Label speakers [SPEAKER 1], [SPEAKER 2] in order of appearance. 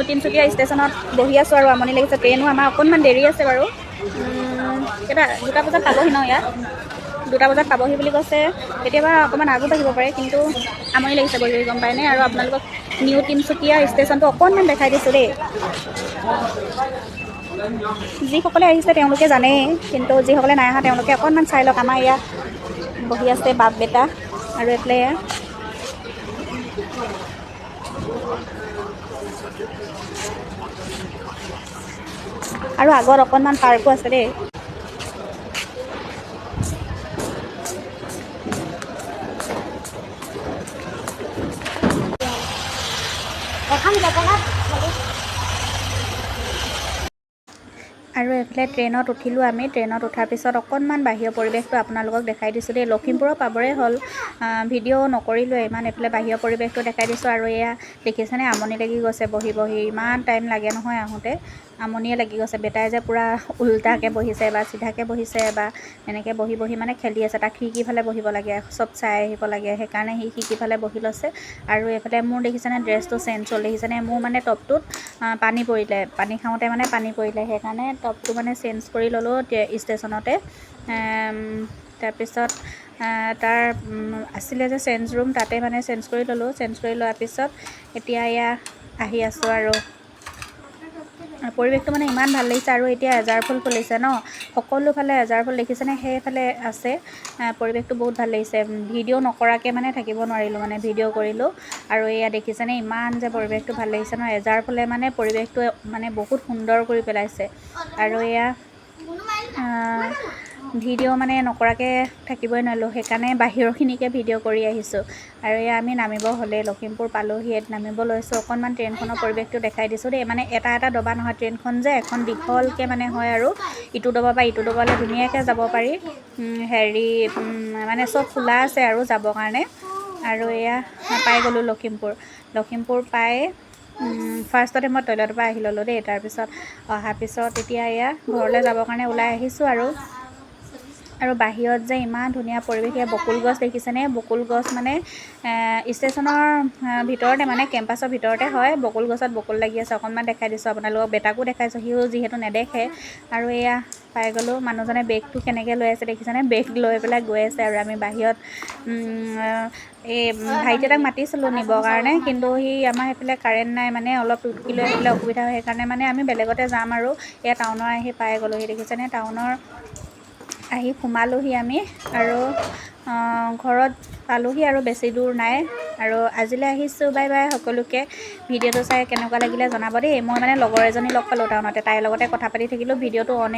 [SPEAKER 1] তিনিচুকীয়া ষ্টেচনত বহি আছোঁ আৰু আমনি লাগিছে। ট্ৰেইনো আমাৰ অকণমান দেৰি আছে বাৰু। দুটা বজাত পাবহি ন ইয়াত? 2টা বজাত পাবহি বুলি কৈছে। কেতিয়াবা অকণমান আগো বাঢ়িব পাৰে, কিন্তু আমনি লাগিছে বহি বহি, গম পায়নে? আৰু আপোনালোকক নিউ তিনিচুকীয়া ষ্টেচনটো অকণমান দেখাই দিছোঁ দেই। যিসকলে আহিছে তেওঁলোকে জানেই, কিন্তু যিসকলে নাই অহা তেওঁলোকে অকণমান চাই লওক। আমাৰ ইয়াত বহি আছে বাপ বেটা আৰু এইফালে আৰু আগত অকণমান পাৰ্কো আছে দেই। আৰু এইফালে ট্ৰেইনত উঠিলোঁ আমি। ট্ৰেইনত উঠাৰ পিছত অকণমান বাহিৰৰ পৰিৱেশটো আপোনালোকক দেখাই দিছোঁ দেই। লখিমপুৰৰ পাবৰে হ'ল, ভিডিঅ' নকৰিলোৱে ইমান। এইফালে বাহিৰৰ পৰিৱেশটো দেখাই দিছোঁ। আৰু এয়া দেখিছেনে, আমনি লাগি গৈছে বহি বহি। ইমান টাইম লাগে নহয় আহোঁতে, আমনিয়ে লাগি গৈছে। বেটাই যে পূৰা উল্টাকৈ বহিছে, বা চিধাকৈ বহিছে, বা এনেকৈ বহি বহি মানে খেলি আছে। তাক খিৰিকীফালে বহিব লাগে, চব চাই আহিব লাগে, সেইকাৰণে সি খিৰিকীফালে বহি লৈছে। আৰু এইফালে মোৰ দেখিছেনে ড্ৰেছটো চেঞ্জ হ'ল, দেখিছেনে? মোৰ মানে টপটোত পানী পৰিলে, পানী খাওঁতে মানে পানী পৰিলে, সেইকাৰণে টপটো মানে চেঞ্জ কৰি ল'লোঁ ষ্টেচনতে। তাৰপিছত তাৰ আছিলে যে চেঞ্জ ৰুম, তাতে মানে চেঞ্জ কৰি ল'লোঁ। চেঞ্জ কৰি লোৱাৰ পিছত এতিয়া এয়া আহি আছোঁ আৰু পৰিৱেশটো মানে ইমান ভাল লাগিছে। আৰু এতিয়া এজাৰ ফুল ফুলিছে ন, সকলোফালে এজাৰ ফুল দেখিছেনে? সেইফালে আছে। পৰিৱেশটো বহুত ভাল লাগিছে। ভিডিঅ' নকৰাকৈ মানে থাকিব নোৱাৰিলোঁ, মানে ভিডিঅ' কৰিলোঁ। আৰু এয়া দেখিছেনে, ইমান যে পৰিৱেশটো ভাল লাগিছে ন। এজাৰ ফুলে মানে পৰিৱেশটো মানে বহুত সুন্দৰ কৰি পেলাইছে। আৰু এয়া ভিডিঅ' মানে নকৰাকৈ থাকিবই নোৱাৰিলোঁ, সেইকাৰণে বাহিৰৰখিনিকে ভিডিঅ' কৰি আহিছোঁ। আৰু এয়া আমি নামিব হ'লেই, লখিমপুৰ পালোহি, নামিব লৈছোঁ। অকণমান ট্ৰেইনখনৰ পৰিৱেশটো দেখাই দিছোঁ দেই। মানে এটা এটা ডবা নহয়, ট্ৰেইনখন যে এখন দীঘলকৈ মানে হয়, আৰু ইটো ডবা বা ইটো ডবালৈ ধুনীয়াকৈ যাব পাৰি। মানে চব খোলা আছে আৰু যাবৰ কাৰণে। আৰু এয়া পাই গ'লোঁ লখিমপুৰ পাই ফাৰ্ষ্টতে মই টয়লেটৰ পৰা আহি ল'লোঁ দেই। তাৰপিছত অহাৰ পিছত এতিয়া এয়া ঘৰলৈ যাবৰ কাৰণে ওলাই আহিছোঁ। আৰু বাহিৰত যে ইমান ধুনীয়া পৰিৱেশ। এয়া বকুল গছ দেখিছেনে? বকুল গছ মানে ষ্টেচনৰ ভিতৰতে, মানে কেম্পাছৰ ভিতৰতে হয়। বকুল গছত বকুল লাগি আছে। অকণমান দেখাই দিছোঁ আপোনালোকক, বেটাকো দেখাইছোঁ, সিও যিহেতু নেদেখে। আৰু এয়া পাই গ'লোঁ। মানুহজনে বেগটো কেনেকৈ লৈ আছে দেখিছেনে? বেগ লৈ পেলাই গৈ আছে। আৰু আমি বাহিৰত এই ভাইটি এটাক মাতিছিলোঁ নিবৰ কাৰণে, কিন্তু সি আমাৰ সেইফালে কাৰেণ্ট নাই, মানে অলপ টুটকি লৈ আহিবলৈ অসুবিধা হয়, সেইকাৰণে মানে আমি বেলেগতে যাম। আৰু এয়া টাউনৰ আহি পাই গ'লোহি, দেখিছেনে? টাউনৰ আহি সোমালোহি আমি, আৰু ঘৰত পালোহি, আৰু বেছি দূৰ নাই। আৰু আজিলৈ আহিছোঁ, বাই বাই সকলোকে। ভিডিঅ'টো চাই কেনেকুৱা লাগিলে জনাব দেই। মই মানে লগৰ এজনী লগ পালোঁ টাউনতে, তাইৰ লগতে কথা পাতি থাকিলোঁ। ভিডিঅ'টো অন